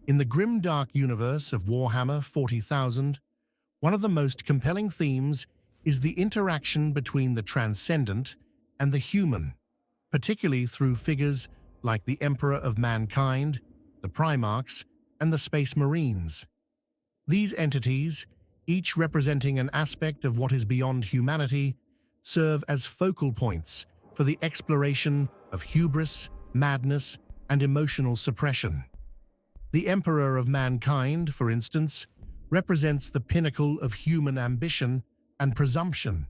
In the grim-dark universe of Warhammer 40,000, one of the most compelling themes is the interaction between the transcendent and the human, particularly through figures like the Emperor of Mankind, the Primarchs, and the Space Marines. These entities, each representing an aspect of what is beyond humanity, serve as focal points for the exploration of hubris, madness, and emotional suppression. The Emperor of Mankind, for instance, represents the pinnacle of human ambition and presumption.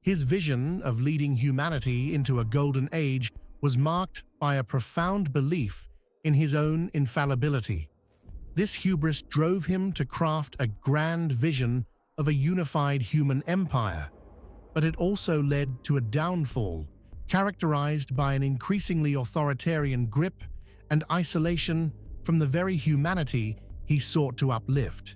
His vision of leading humanity into a golden age was marked by a profound belief in his own infallibility. This hubris drove him to craft a grand vision of a unified human empire, but it also led to a downfall characterized by an increasingly authoritarian grip and isolation from the very humanity he sought to uplift.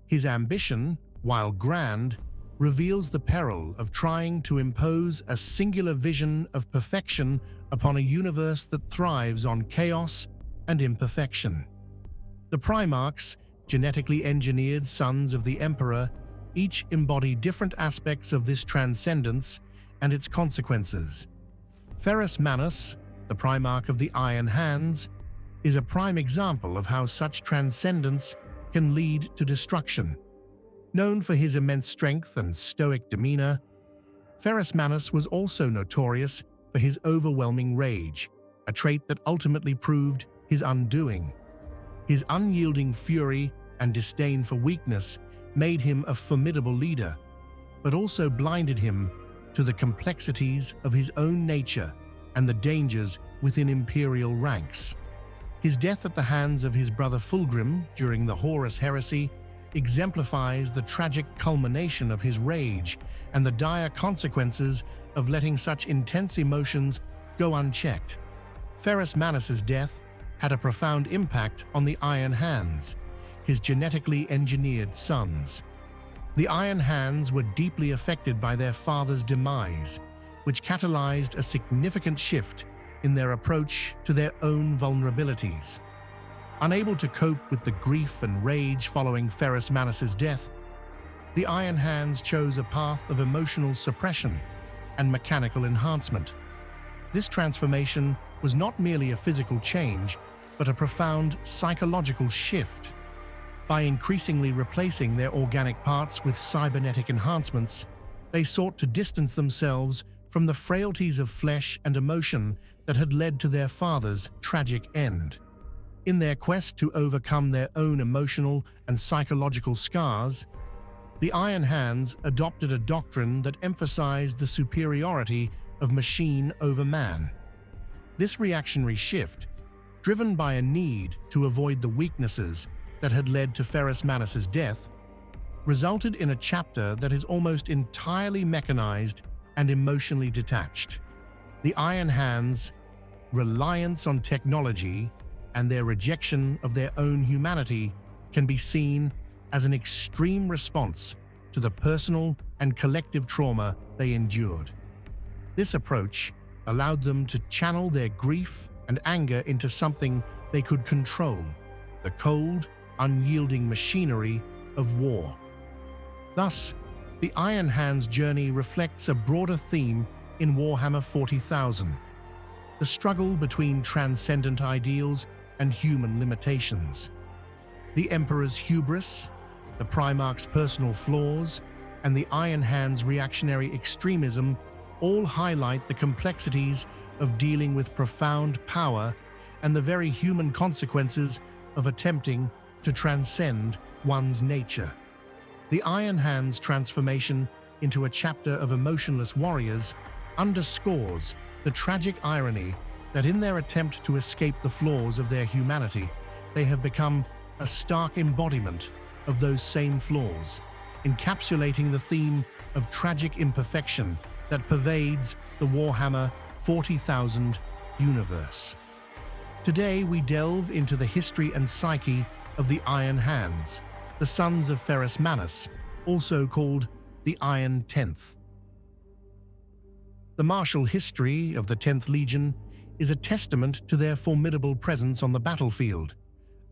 His ambition, while grand, reveals the peril of trying to impose a singular vision of perfection upon a universe that thrives on chaos and imperfection. The Primarchs, genetically engineered sons of the Emperor, each embody different aspects of this transcendence and its consequences. Ferrus Manus, the Primarch of the Iron Hands, is a prime example of how such transcendence can lead to destruction. Known for his immense strength and stoic demeanor, Ferrus Manus was also notorious for his overwhelming rage, a trait that ultimately proved his undoing. His unyielding fury and disdain for weakness made him a formidable leader, but also blinded him to the complexities of his own nature and the dangers within imperial ranks. His death at the hands of his brother Fulgrim during the Horus Heresy exemplifies the tragic culmination of his rage and the dire consequences of letting such intense emotions go unchecked. Ferrus Manus's death had a profound impact on the Iron Hands, his genetically engineered sons. The Iron Hands were deeply affected by their father's demise, which catalyzed a significant shift in their approach to their own vulnerabilities. Unable to cope with the grief and rage following Ferrus Manus's death, the Iron Hands chose a path of emotional suppression and mechanical enhancement. This transformation was not merely a physical change, but a profound psychological shift. By increasingly replacing their organic parts with cybernetic enhancements, they sought to distance themselves from the frailties of flesh and emotion that had led to their father's tragic end. In their quest to overcome their own emotional and psychological scars, the Iron Hands adopted a doctrine that emphasized the superiority of machine over man. This reactionary shift, driven by a need to avoid the weaknesses that had led to Ferrus Manus's death, resulted in a chapter that is almost entirely mechanized and emotionally detached. The Iron Hands' reliance on technology and their rejection of their own humanity can be seen as an extreme response to the personal and collective trauma they endured. This approach allowed them to channel their grief and anger into something they could control: the cold, unyielding machinery of war. Thus, the Iron Hands' journey reflects a broader theme in Warhammer 40,000: the struggle between transcendent ideals and human limitations. The Emperor's hubris, the Primarch's personal flaws, and the Iron Hands' reactionary extremism all highlight the complexities of dealing with profound power and the very human consequences of attempting to transcend one's nature. The Iron Hands' transformation into a chapter of emotionless warriors underscores the tragic irony that in their attempt to escape the flaws of their humanity, they have become a stark embodiment of those same flaws, encapsulating the theme of tragic imperfection that pervades the Warhammer 40,000 universe. Today we delve into the history and psyche of the Iron Hands, the sons of Ferrus Manus, also called the Iron Tenth. The martial history of the 10th Legion is a testament to their formidable presence on the battlefield,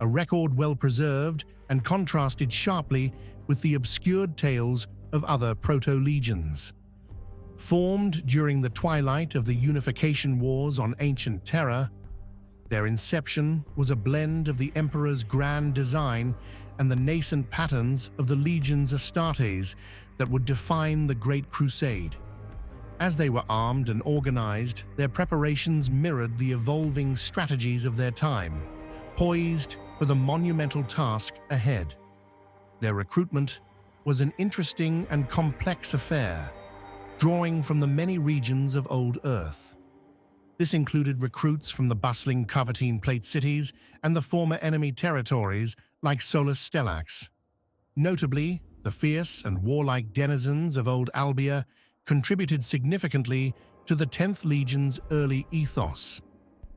a record well preserved and contrasted sharply with the obscured tales of other proto-legions. Formed during the twilight of the Unification Wars on ancient Terra, their inception was a blend of the Emperor's grand design and the nascent patterns of the Legion's Astartes that would define the Great Crusade. As they were armed and organized, their preparations mirrored the evolving strategies of their time, poised for the monumental task ahead. Their recruitment was an interesting and complex affair, drawing from the many regions of old Earth. This included recruits from the bustling Covertine Plate cities and the former enemy territories like Solus Stellax. Notably, the fierce and warlike denizens of Old Albia contributed significantly to the 10th Legion's early ethos.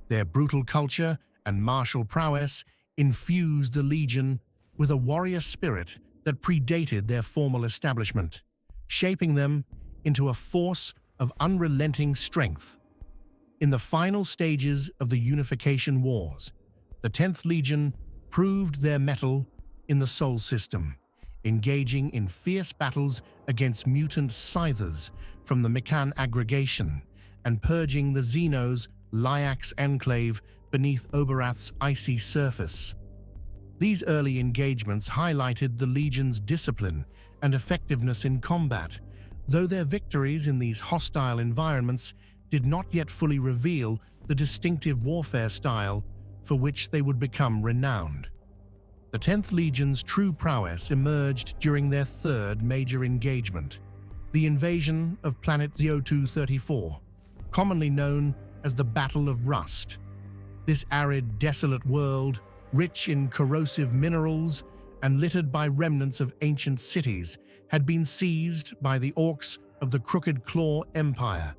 Their brutal culture and martial prowess infused the Legion with a warrior spirit that predated their formal establishment, shaping them into a force of unrelenting strength. In the final stages of the Unification Wars, the 10th Legion proved their mettle in the Sol system, engaging in fierce battles against mutant scythers from the Mikan aggregation and purging the Xenos' Lyax enclave beneath Oberath's icy surface. These early engagements highlighted the Legion's discipline and effectiveness in combat, though their victories in these hostile environments did not yet fully reveal the distinctive warfare style for which they would become renowned. The 10th Legion's true prowess emerged during their third major engagement, the invasion of planet Zeo-234, commonly known as the Battle of Rust. This arid, desolate world, rich in corrosive minerals and littered by remnants of ancient cities, had been seized by the orcs of the Crooked Claw Empire.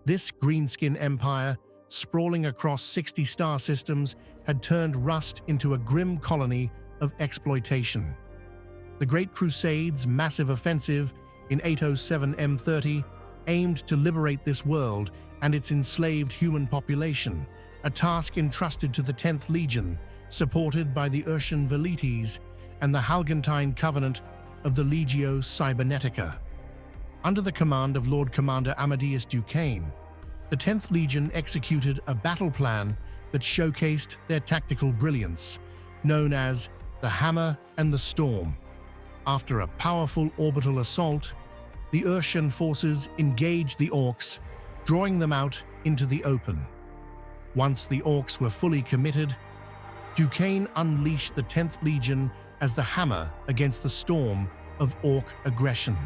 This greenskin empire, sprawling across 60 star systems, had turned Rust into a grim colony of exploitation. The Great Crusade's massive offensive in 807 M30 aimed to liberate this world and its enslaved human population, a task entrusted to the 10th Legion, supported by the Urshan Velites and the Halgantine Covenant of the Legio Cybernetica. Under the command of Lord Commander Amadeus Duquesne, the 10th Legion executed a battle plan that showcased their tactical brilliance, known as the Hammer and the Storm. After a powerful orbital assault, the Urshan forces engaged the Orcs, drawing them out into the open. Once the Orcs were fully committed, Duquesne unleashed the 10th Legion as the hammer against the storm of Orc aggression.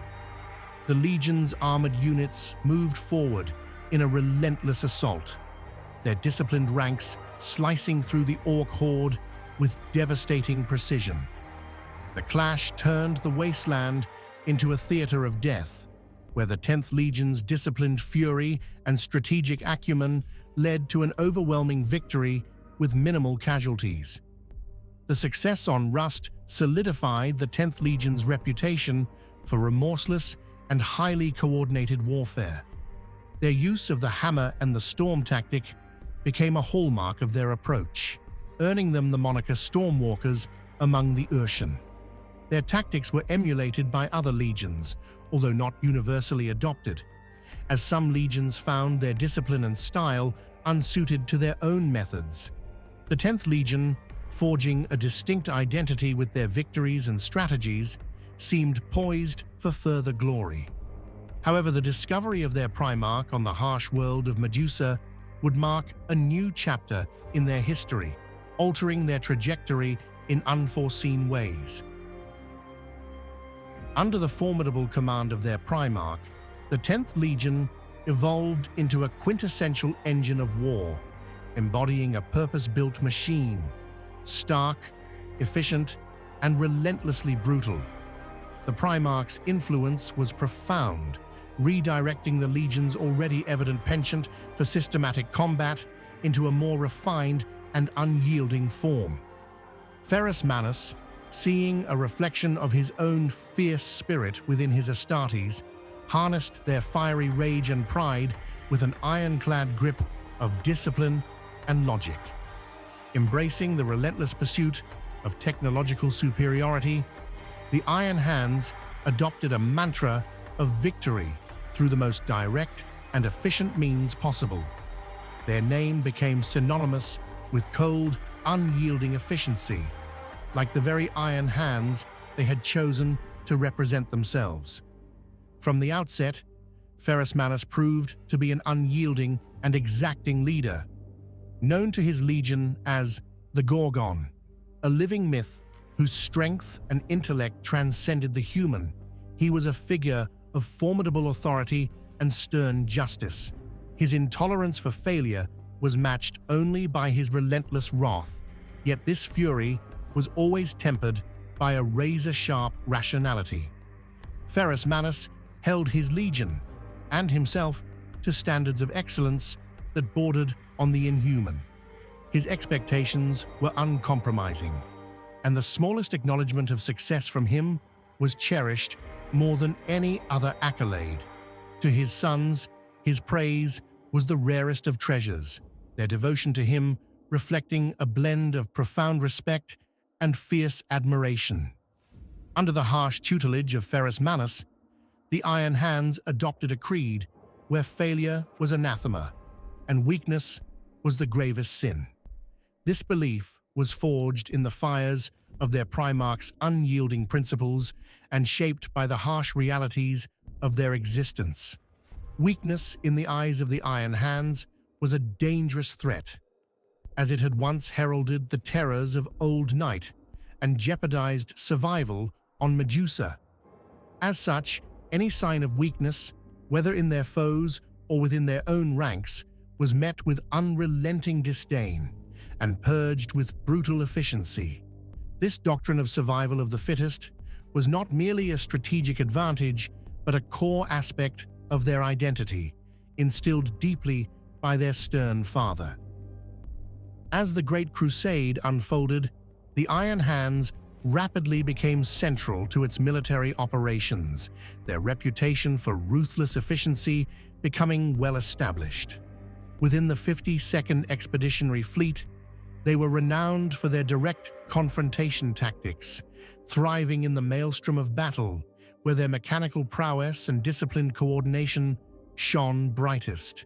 The Legion's armored units moved forward in a relentless assault, their disciplined ranks slicing through the Orc horde with devastating precision. The clash turned the wasteland into a theater of death, where the 10th Legion's disciplined fury and strategic acumen led to an overwhelming victory with minimal casualties. The success on Rust solidified the 10th Legion's reputation for remorseless and highly coordinated warfare. Their use of the hammer and the storm tactic became a hallmark of their approach, earning them the moniker Stormwalkers among the Urshan. Their tactics were emulated by other legions, although not universally adopted, as some legions found their discipline and style unsuited to their own methods. The 10th Legion, forging a distinct identity with their victories and strategies, seemed poised for further glory. However, the discovery of their Primarch on the harsh world of Medusa would mark a new chapter in their history, altering their trajectory in unforeseen ways. Under the formidable command of their Primarch, the 10th Legion evolved into a quintessential engine of war, embodying a purpose-built machine, stark, efficient, and relentlessly brutal. The Primarch's influence was profound, redirecting the Legion's already evident penchant for systematic combat into a more refined and unyielding form. Ferrus Manus, seeing a reflection of his own fierce spirit within his Astartes, harnessed their fiery rage and pride with an ironclad grip of discipline and logic. Embracing the relentless pursuit of technological superiority, the Iron Hands adopted a mantra of victory through the most direct and efficient means possible. Their name became synonymous with cold, unyielding efficiency, like the very iron hands they had chosen to represent themselves. From the outset, Ferrus Manus proved to be an unyielding and exacting leader. Known to his legion as the Gorgon, a living myth whose strength and intellect transcended the human, he was a figure of formidable authority and stern justice. His intolerance for failure was matched only by his relentless wrath, yet this fury was always tempered by a razor-sharp rationality. Ferrus Manus held his legion and himself to standards of excellence that bordered on the inhuman. His expectations were uncompromising, and the smallest acknowledgement of success from him was cherished more than any other accolade. To his sons, his praise was the rarest of treasures, their devotion to him reflecting a blend of profound respect and fierce admiration. Under the harsh tutelage of Ferrus Manus, the Iron Hands adopted a creed where failure was anathema and weakness was the gravest sin. This belief was forged in the fires of their Primarch's unyielding principles and shaped by the harsh realities of their existence. Weakness in the eyes of the Iron Hands was a dangerous threat, as it had once heralded the terrors of Old Night and jeopardized survival on Medusa. As such, any sign of weakness, whether in their foes or within their own ranks, was met with unrelenting disdain and purged with brutal efficiency. This doctrine of survival of the fittest was not merely a strategic advantage, but a core aspect of their identity, instilled deeply by their stern father. As the Great Crusade unfolded, the Iron Hands rapidly became central to its military operations, their reputation for ruthless efficiency becoming well established. Within the 52nd Expeditionary Fleet, they were renowned for their direct confrontation tactics, thriving in the maelstrom of battle, where their mechanical prowess and disciplined coordination shone brightest.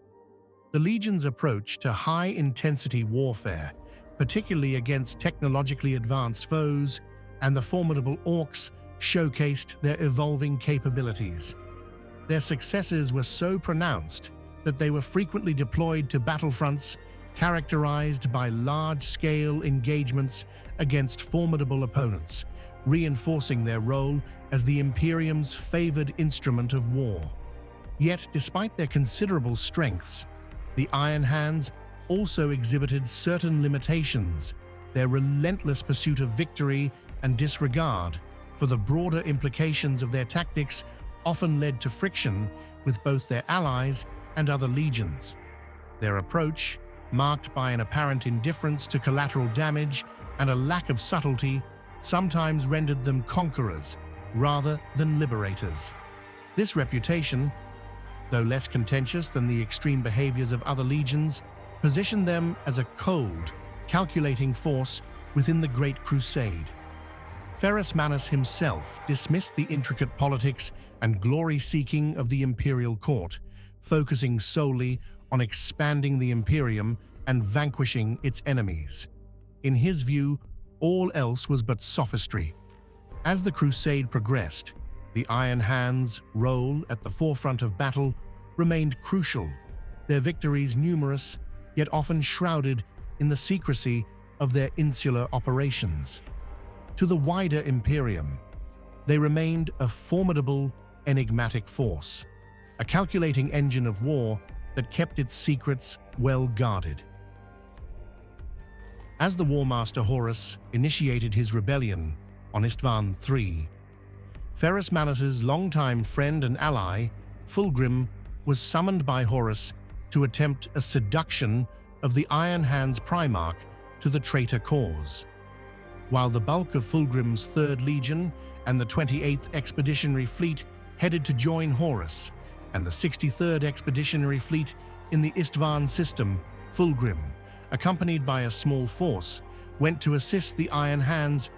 The Legion's approach to high-intensity warfare, particularly against technologically advanced foes, and the formidable Orcs showcased their evolving capabilities. Their successes were so pronounced that they were frequently deployed to battlefronts characterized by large-scale engagements against formidable opponents, reinforcing their role as the Imperium's favored instrument of war. Yet, despite their considerable strengths, the Iron Hands also exhibited certain limitations. Their relentless pursuit of victory and disregard for the broader implications of their tactics often led to friction with both their allies and other legions. Their approach, marked by an apparent indifference to collateral damage and a lack of subtlety, sometimes rendered them conquerors rather than liberators. This reputation, though less contentious than the extreme behaviors of other legions, positioned them as a cold, calculating force within the Great Crusade. Ferrus Manus himself dismissed the intricate politics and glory-seeking of the imperial court, focusing solely on expanding the Imperium and vanquishing its enemies. In his view, all else was but sophistry. As the crusade progressed, the Iron Hands' role at the forefront of battle remained crucial, their victories numerous, yet often shrouded in the secrecy of their insular operations. To the wider Imperium, they remained a formidable, enigmatic force, a calculating engine of war that kept its secrets well guarded. As the War Master Horus initiated his rebellion on Istvan III, Ferrus Manus's longtime friend and ally, Fulgrim, was summoned by Horus to attempt a seduction of the Iron Hands Primarch to the traitor cause. While the bulk of Fulgrim's 3rd Legion and the 28th Expeditionary Fleet headed to join Horus, and the 63rd Expeditionary Fleet in the Istvan system, Fulgrim, accompanied by a small force, went to assist the Iron Hands'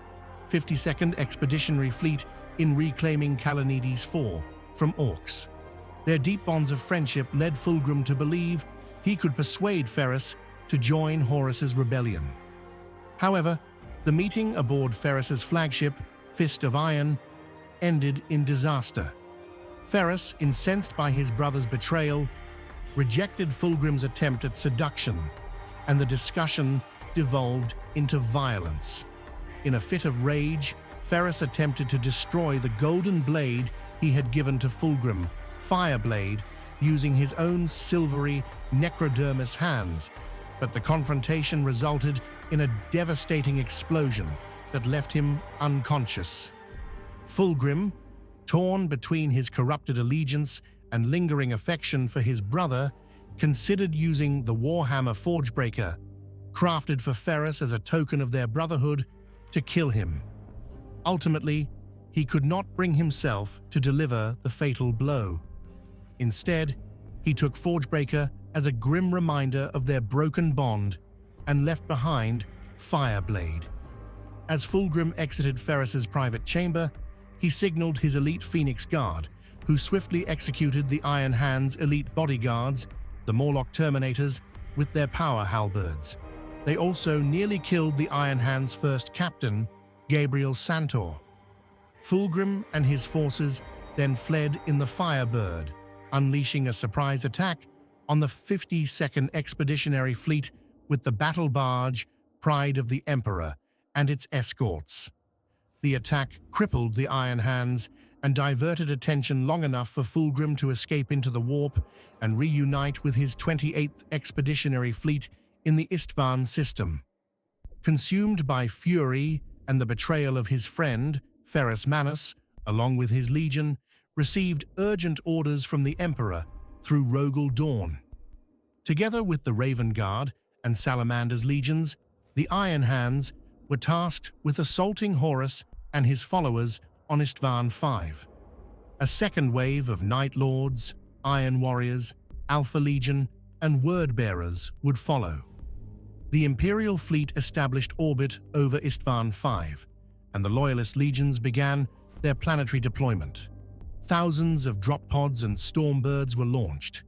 52nd Expeditionary Fleet in reclaiming Kalanides IV from orcs. Their deep bonds of friendship led Fulgrim to believe he could persuade Ferrus to join Horus's rebellion. However, the meeting aboard Ferrus's flagship, Fist of Iron, ended in disaster. Ferrus, incensed by his brother's betrayal, rejected Fulgrim's attempt at seduction, and the discussion devolved into violence. In a fit of rage, Ferrus attempted to destroy the golden blade he had given to Fulgrim, Fireblade, using his own silvery necrodermis hands, but the confrontation resulted in a devastating explosion that left him unconscious. Fulgrim, torn between his corrupted allegiance and lingering affection for his brother, considered using the Warhammer Forgebreaker, crafted for Ferrus as a token of their brotherhood, to kill him. Ultimately, he could not bring himself to deliver the fatal blow. Instead, he took Forgebreaker as a grim reminder of their broken bond and left behind Fireblade. As Fulgrim exited Ferrus's private chamber, he signaled his elite Phoenix Guard, who swiftly executed the Iron Hands' elite bodyguards, the Morlock Terminators, with their power halberds. They also nearly killed the Iron Hands' first captain, Gabriel Santor. Fulgrim and his forces then fled in the Firebird, unleashing a surprise attack on the 52nd Expeditionary Fleet with the battle barge Pride of the Emperor and its escorts. The attack crippled the Iron Hands and diverted attention long enough for Fulgrim to escape into the warp and reunite with his 28th Expeditionary Fleet in the Istvan system. Consumed by fury and the betrayal of his friend, Ferrus Manus, along with his legion, received urgent orders from the Emperor through Rogel Dawn. Together with the Raven Guard and Salamander's legions, the Iron Hands were tasked with assaulting Horus and his followers on Istvan V. A second wave of Night Lords, Iron Warriors, Alpha Legion, and Word-Bearers would follow. The Imperial fleet established orbit over Istvan V, and the Loyalist legions began their planetary deployment. Thousands of drop pods and stormbirds were launched.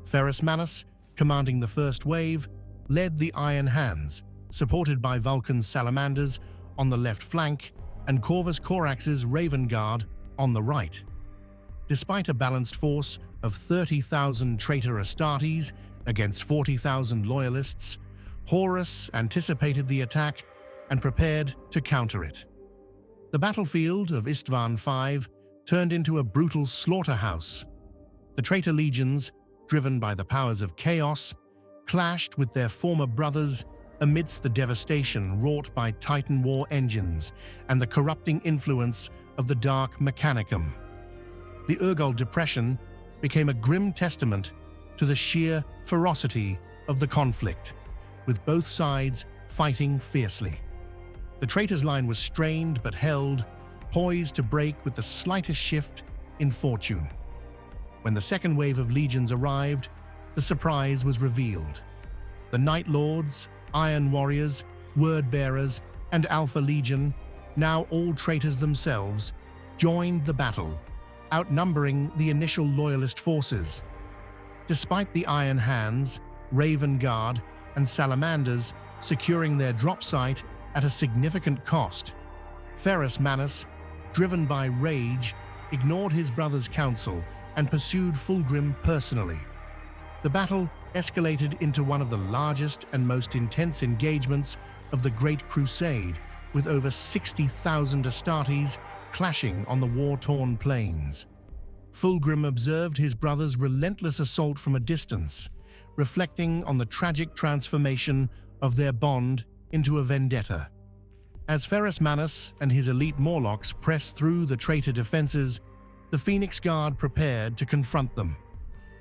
Ferrus Manus, commanding the first wave, led the Iron Hands, supported by Vulcan's Salamanders on the left flank and Corvus Corax's Raven Guard on the right. Despite a balanced force of 30,000 traitor Astartes against 40,000 Loyalists, Horus anticipated the attack and prepared to counter it. The battlefield of Istvan V turned into a brutal slaughterhouse. The traitor legions, driven by the powers of chaos, clashed with their former brothers amidst the devastation wrought by Titan war engines and the corrupting influence of the Dark Mechanicum. The Urgol Depression became a grim testament to the sheer ferocity of the conflict, with both sides fighting fiercely. The traitors' line was strained but held, poised to break with the slightest shift in fortune. When the second wave of legions arrived, the surprise was revealed. The Night Lords, Iron Warriors, Word-Bearers, and Alpha Legion, now all traitors themselves, joined the battle, outnumbering the initial Loyalist forces. Despite the Iron Hands, Raven Guard, and Salamanders securing their drop site at a significant cost, Ferrus Manus, driven by rage, ignored his brother's counsel and pursued Fulgrim personally. The battle escalated into one of the largest and most intense engagements of the Great Crusade, with over 60,000 Astartes clashing on the war-torn plains. Fulgrim observed his brother's relentless assault from a distance, reflecting on the tragic transformation of their bond into a vendetta. As Ferrus Manus and his elite Morlocks pressed through the traitor defenses, the Phoenix Guard prepared to confront them.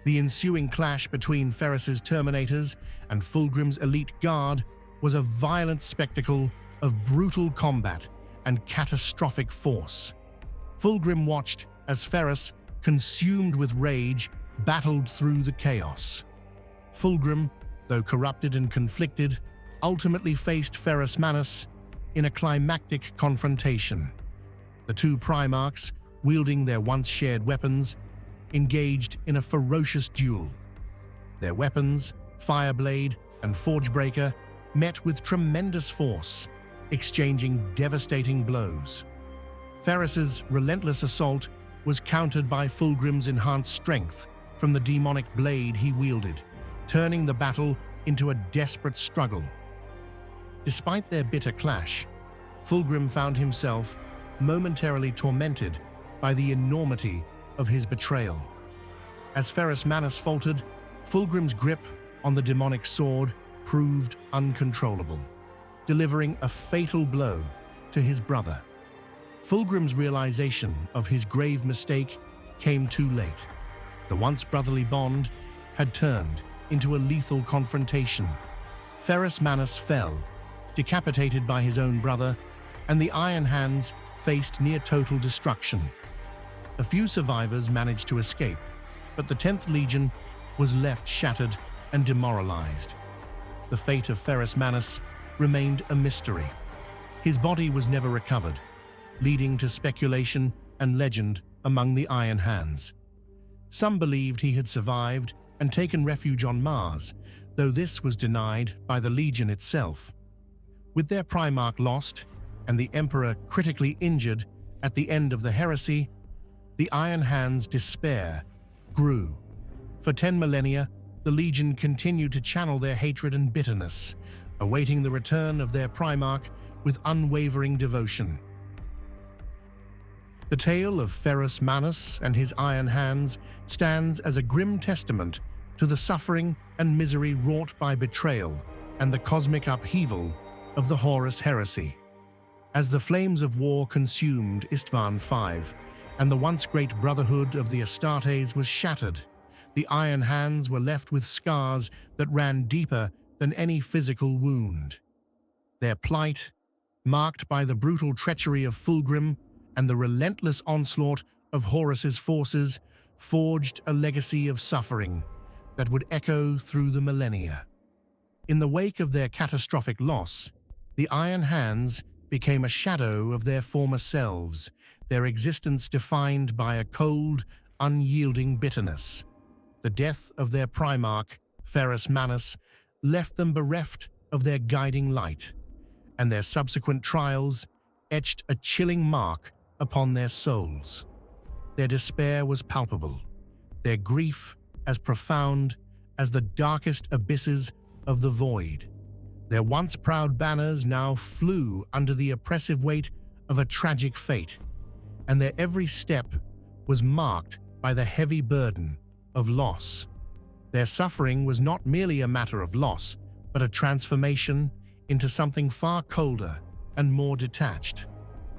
The ensuing clash between Ferrus's Terminators and Fulgrim's elite guard was a violent spectacle of brutal combat and catastrophic force. Fulgrim watched as Ferrus, consumed with rage, battled through the chaos. Fulgrim, though corrupted and conflicted, ultimately faced Ferrus Manus in a climactic confrontation. The two Primarchs, wielding their once-shared weapons, engaged in a ferocious duel. Their weapons, Fireblade and Forgebreaker, met with tremendous force, exchanging devastating blows. Ferrus's relentless assault was countered by Fulgrim's enhanced strength from the demonic blade he wielded, turning the battle into a desperate struggle. Despite their bitter clash, Fulgrim found himself momentarily tormented by the enormity of his betrayal. As Ferrus Manus faltered, Fulgrim's grip on the demonic sword proved uncontrollable, delivering a fatal blow to his brother. Fulgrim's realization of his grave mistake came too late. The once brotherly bond had turned into a lethal confrontation. Ferrus Manus fell, decapitated by his own brother, and the Iron Hands faced near-total destruction. A few survivors managed to escape, but the 10th Legion was left shattered and demoralized. The fate of Ferrus Manus remained a mystery. His body was never recovered, leading to speculation and legend among the Iron Hands. Some believed he had survived and taken refuge on Mars, though this was denied by the Legion itself. With their Primarch lost and the Emperor critically injured at the end of the heresy, the Iron Hands' despair grew. For 10 millennia, the Legion continued to channel their hatred and bitterness, awaiting the return of their Primarch with unwavering devotion. The tale of Ferrus Manus and his Iron Hands stands as a grim testament to the suffering and misery wrought by betrayal and the cosmic upheaval of the Horus heresy. As the flames of war consumed Istvan V, and the once great brotherhood of the Astartes was shattered, the Iron Hands were left with scars that ran deeper than any physical wound. Their plight, marked by the brutal treachery of Fulgrim and the relentless onslaught of Horus's forces, forged a legacy of suffering that would echo through the millennia. In the wake of their catastrophic loss, the Iron Hands became a shadow of their former selves, their existence defined by a cold, unyielding bitterness. The death of their Primarch, Ferrus Manus, left them bereft of their guiding light, and their subsequent trials etched a chilling mark upon their souls. Their despair was palpable, their grief as profound as the darkest abysses of the void. Their once proud banners now flew under the oppressive weight of a tragic fate, and their every step was marked by the heavy burden of loss. Their suffering was not merely a matter of loss, but a transformation into something far colder and more detached.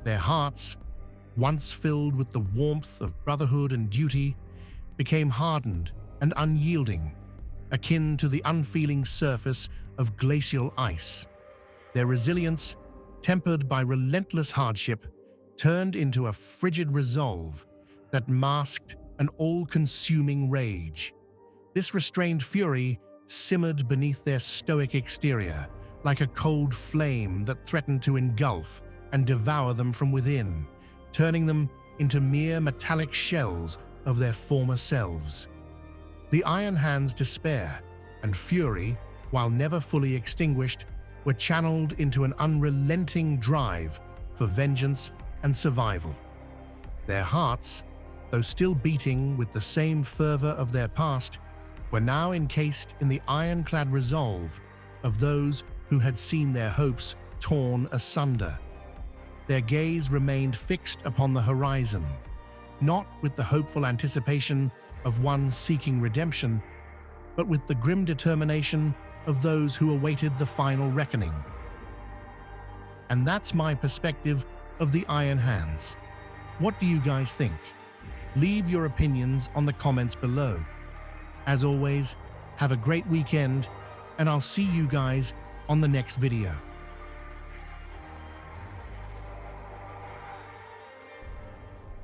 Their hearts, once filled with the warmth of brotherhood and duty, became hardened and unyielding, akin to the unfeeling surface of glacial ice. Their resilience, tempered by relentless hardship, turned into a frigid resolve that masked an all-consuming rage. This restrained fury simmered beneath their stoic exterior, like a cold flame that threatened to engulf and devour them from within, turning them into mere metallic shells of their former selves. The Iron Hands' despair and fury, while never fully extinguished, were channeled into an unrelenting drive for vengeance and survival. Their hearts, though still beating with the same fervor of their past, were now encased in the ironclad resolve of those who had seen their hopes torn asunder. Their gaze remained fixed upon the horizon, not with the hopeful anticipation of one seeking redemption, but with the grim determination of those who awaited the final reckoning. And that's my perspective of the Iron Hands. What do you guys think? Leave your opinions on the comments below. As always, have a great weekend, and I'll see you guys on the next video.